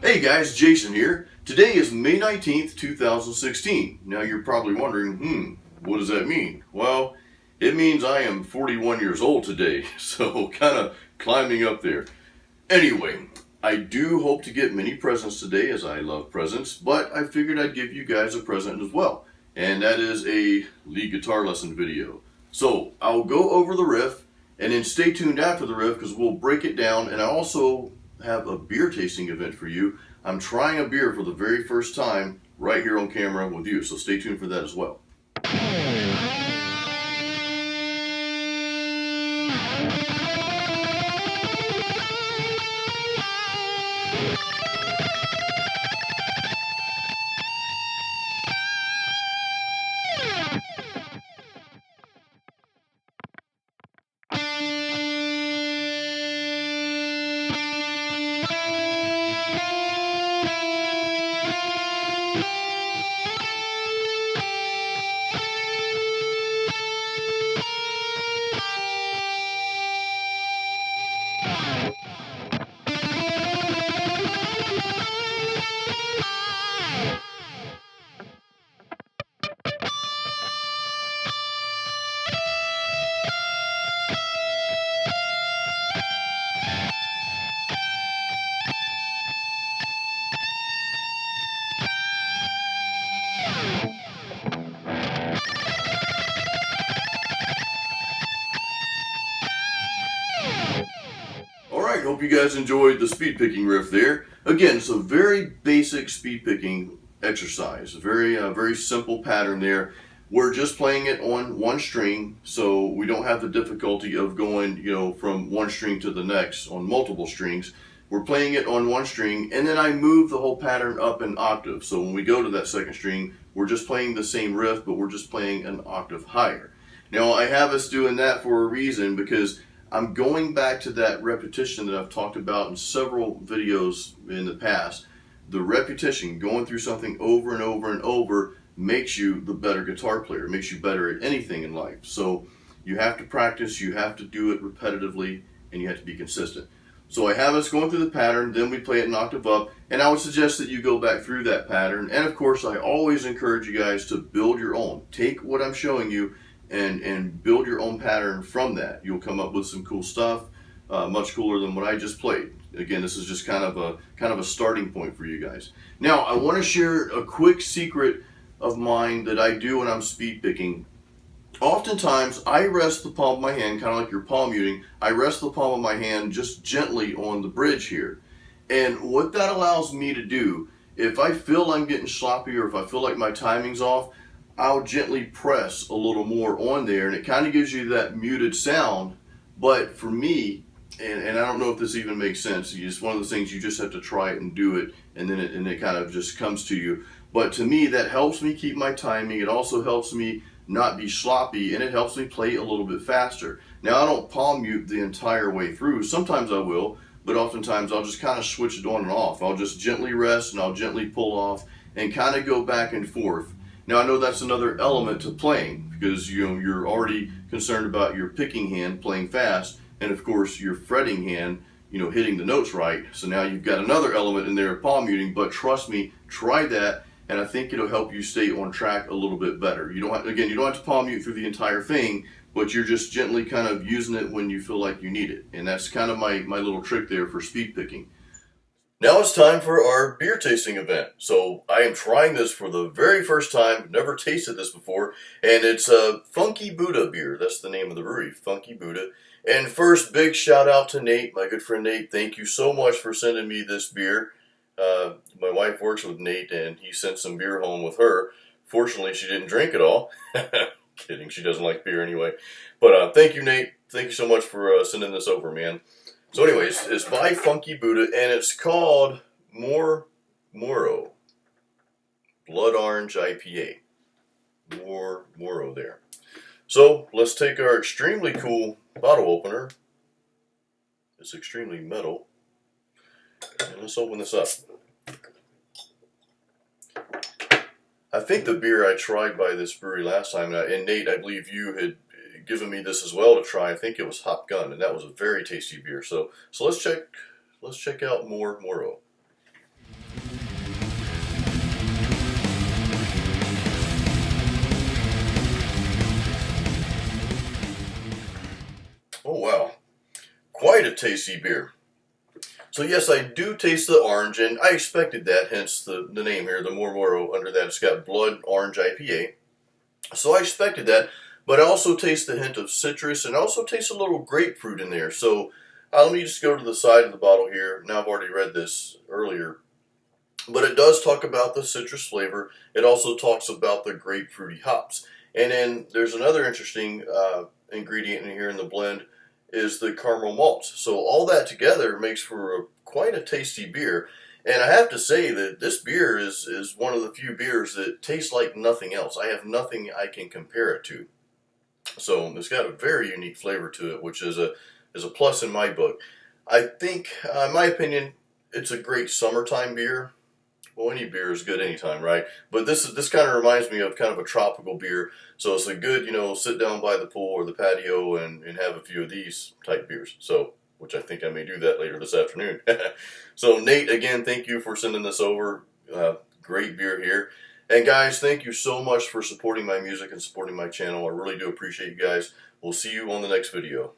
Hey guys, Jason here. Today is May 19th, 2016. Now you're probably wondering, what does that mean? Well, it means I am 41 years old today, so kind of climbing up there. Anyway, I do hope to get many presents today, as I love presents, but I figured I'd give you guys a present as well, and that is a lead guitar lesson video. So I'll go over the riff, and then stay tuned after the riff because we'll break it down, and I also have a beer tasting event for you. I'm trying a beer for the very first time right here on camera with you, so stay tuned for that as well. Alright, hope you guys enjoyed the speed picking riff there. Again, it's a very basic speed picking exercise. Very simple pattern there. We're just playing it on one string, so we don't have the difficulty of going, from one string to the next on multiple strings. We're playing it on one string, and then I move the whole pattern up an octave. So when we go to that second string, we're just playing the same riff, but we're just playing an octave higher. Now, I have us doing that for a reason, because I'm going back to that repetition that I've talked about in several videos in the past. The repetition, going through something over and over and over, makes you the better guitar player, makes you better at anything in life. So you have to practice, you have to do it repetitively, and you have to be consistent. So I have us going through the pattern, then we play it an octave up, and I would suggest that you go back through that pattern. And of course, I always encourage you guys to build your own. Take what I'm showing you and build your own pattern from that. You'll come up with some cool stuff, much cooler than what I just played. Again, this is just kind of a starting point for you guys. Now, I want to share a quick secret of mine that I do when I'm speed picking. Oftentimes, I rest the palm of my hand, kind of like your palm muting. I rest the palm of my hand just gently on the bridge here. And what that allows me to do, if I feel I'm getting sloppy or if I feel like my timing's off, I'll gently press a little more on there, and it kind of gives you that muted sound. But for me, and I don't know if this even makes sense, it's one of those things you just have to try it and do it, and then it kind of just comes to you. But to me, that helps me keep my timing. It also helps me not be sloppy, and it helps me play a little bit faster. Now, I don't palm mute the entire way through. Sometimes I will, but oftentimes I'll just kind of switch it on and off. I'll just gently rest, and I'll gently pull off, and kind of go back and forth. Now, I know that's another element to playing, because you're already concerned about your picking hand playing fast, and of course your fretting hand hitting the notes right. So now you've got another element in there of palm muting. But trust me, try that, and I think it'll help you stay on track a little bit better. You don't have to palm mute through the entire thing, but you're just gently kind of using it when you feel like you need it. And that's kind of my little trick there for speed picking. Now it's time for our beer tasting event. So I am trying this for the very first time. Never tasted this before. And it's a Funky Buddha beer. That's the name of the brewery, Funky Buddha. And first, big shout out to Nate, my good friend Nate. Thank you so much for sending me this beer. My wife works with Nate, and he sent some beer home with her. Fortunately, she didn't drink it all. Kidding, she doesn't like beer anyway. But thank you, Nate. thank you so much for sending this over, man. So anyways, it's by Funky Buddha, and it's called Moro. Blood Orange IPA. Moro there. So let's take our extremely cool bottle opener. It's extremely metal. And let's open this up. I think the beer I tried by this brewery last time, and Nate, I believe you had given me this as well to try. I think it was Hop Gun, and that was a very tasty beer. So let's check out more Moro. Oh wow, quite a tasty beer. So yes, I do taste the orange, and I expected that, hence the name here, the Moro. Under that, it's got Blood Orange IPA. So I expected that, but I also taste the hint of citrus, and I also taste a little grapefruit in there. So let me just go to the side of the bottle here. Now I've already read this earlier, but it does talk about the citrus flavor. It also talks about the grapefruity hops. And then there's another interesting ingredient in here in the blend, is the caramel malts. So all that together makes for quite a tasty beer. And I have to say that this beer is one of the few beers that tastes like nothing else. I have nothing I can compare it to. So it's got a very unique flavor to it, which is a plus in my book. I think, in my opinion, it's a great summertime beer. Well, any beer is good anytime, right? But this kind of reminds me of kind of a tropical beer. So it's a good, sit down by the pool or the patio and have a few of these type beers. So, which I think I may do that later this afternoon. So Nate, again, thank you for sending this over. Great beer here. And guys, thank you so much for supporting my music and supporting my channel. I really do appreciate you guys. We'll see you on the next video.